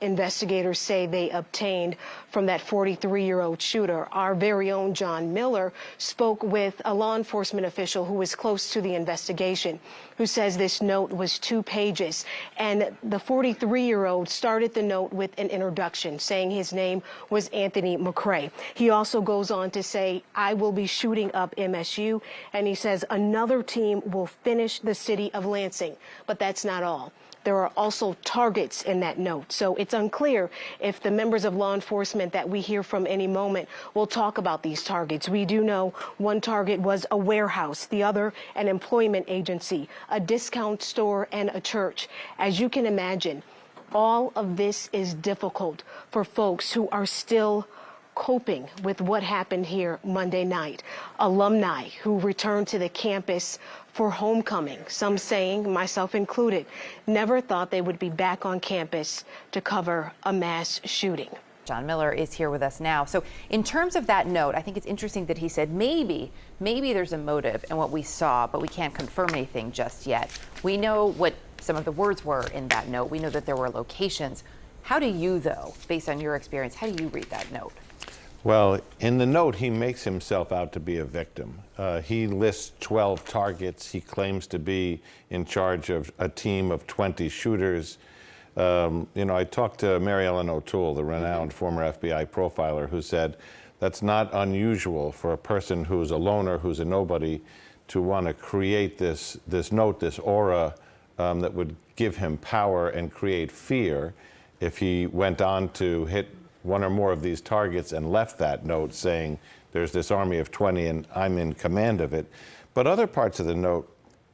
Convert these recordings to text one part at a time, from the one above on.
investigators say they obtained from that 43-year-old shooter. Our very own John Miller spoke with a law enforcement official who was close to the investigation, who says this note was 2 pages. And the 43-year-old started the note with an introduction saying his name was Anthony McCrae. He also goes on to say, "I will be shooting up MSU," and he says another team will finish the city of Lansing. But that's not all. There are also targets in that note. So it's unclear if the members of law enforcement that we hear from any moment will talk about these targets. We do know one target was a warehouse, the other an employment agency, a discount store, and a church. As you can imagine, all of this is difficult for folks who are still coping with what happened here Monday night. Alumni who returned to the campus for homecoming, some saying, myself included, never thought they would be back on campus to cover a mass shooting. John Miller is here with us now. So in terms of that note, I think it's interesting that he said maybe there's a motive in what we saw, but we can't confirm anything just yet. We know what some of the words were in that note. We know that there were locations. How do you, though, based on your experience, how do you read that note? Well, in the note, he makes himself out to be a victim. He lists 12 targets. He claims to be in charge of a team of 20 shooters. I talked to Mary Ellen O'Toole, the renowned former FBI profiler, who said that's not unusual for a person who's a loner, who's a nobody, to want to create this note, this aura that would give him power and create fear if he went on to hit one or more of these targets and left that note saying there's this army of 20 and I'm in command of it. But other parts of the note,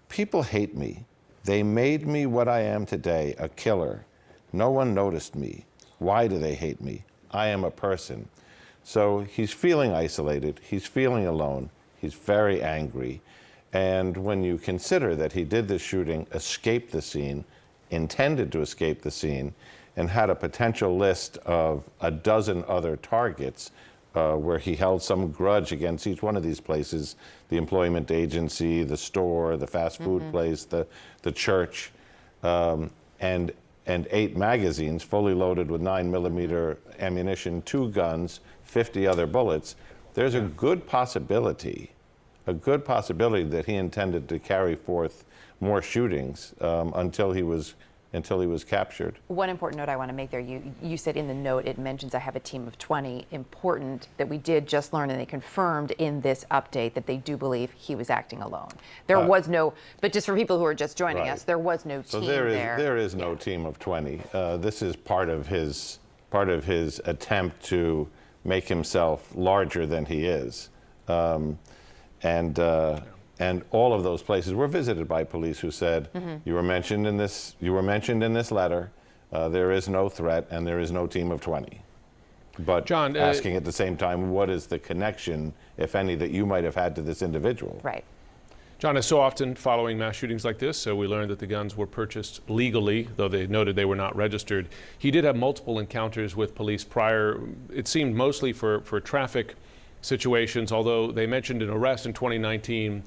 people hate me. They made me what I am today, a killer. No one noticed me. Why do they hate me? I am a person. So he's feeling isolated. He's feeling alone. He's very angry. And when you consider that he did this shooting, escaped the scene, intended to escape the scene, and had a potential list of a dozen other targets where he held some grudge against each one of these places, the employment agency, the store, the fast food place, the church, and 8 magazines fully loaded with 9mm ammunition, 2 guns, 50 other bullets. There's a good possibility that he intended to carry forth more shootings until he was captured. One important note I want to make there, you said in the note it mentions I have a team of 20. Important that we did just learn, and they confirmed in this update that they do believe he was acting alone. There was no, but just for people who are just joining us, there was no team there. So there is no team of 20. This is part of his attempt to make himself larger than he is. And all of those places were visited by police who said, you were mentioned in this letter, there is no threat and there is no team of 20. But John, asking at the same time, what is the connection, if any, that you might have had to this individual? Right. John, as so often following mass shootings like this, we learned that the guns were purchased legally, though they noted they were not registered. He did have multiple encounters with police prior, it seemed mostly for traffic situations, although they mentioned an arrest in 2019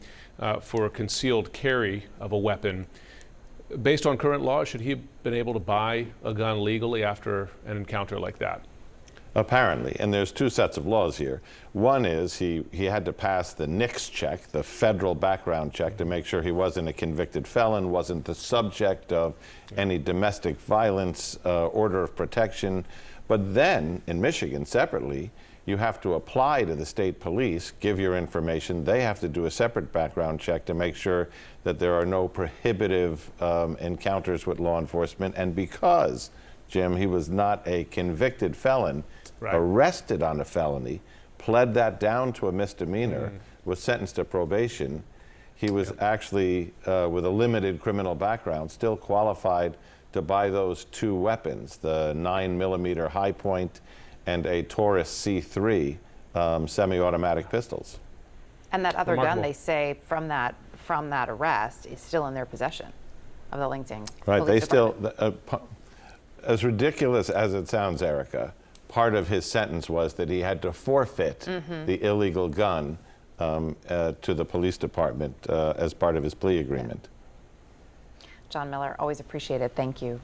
for a concealed carry of a weapon. Based on current law, should he have been able to buy a gun legally after an encounter like that? Apparently, and there's 2 sets of laws here. One is he had to pass the NICS check, the federal background check, to make sure he wasn't a convicted felon, wasn't the subject of any domestic violence order of protection. But then, in Michigan, separately, you have to apply to the state police, give your information. They have to do a separate background check to make sure that there are no prohibitive encounters with law enforcement. And because, Jim, he was not a convicted felon, arrested on a felony, pled that down to a misdemeanor, was sentenced to probation, he was actually, with a limited criminal background, still qualified to buy those 2 weapons, the 9mm high point and a Taurus C3 semi-automatic pistols. And that other gun, they say, from that arrest is still in their possession of the Lansing Right, Police they still, Department. as ridiculous as it sounds, Erica, part of his sentence was that he had to forfeit the illegal gun to the police department as part of his plea agreement. John Miller, always appreciate it. Thank you.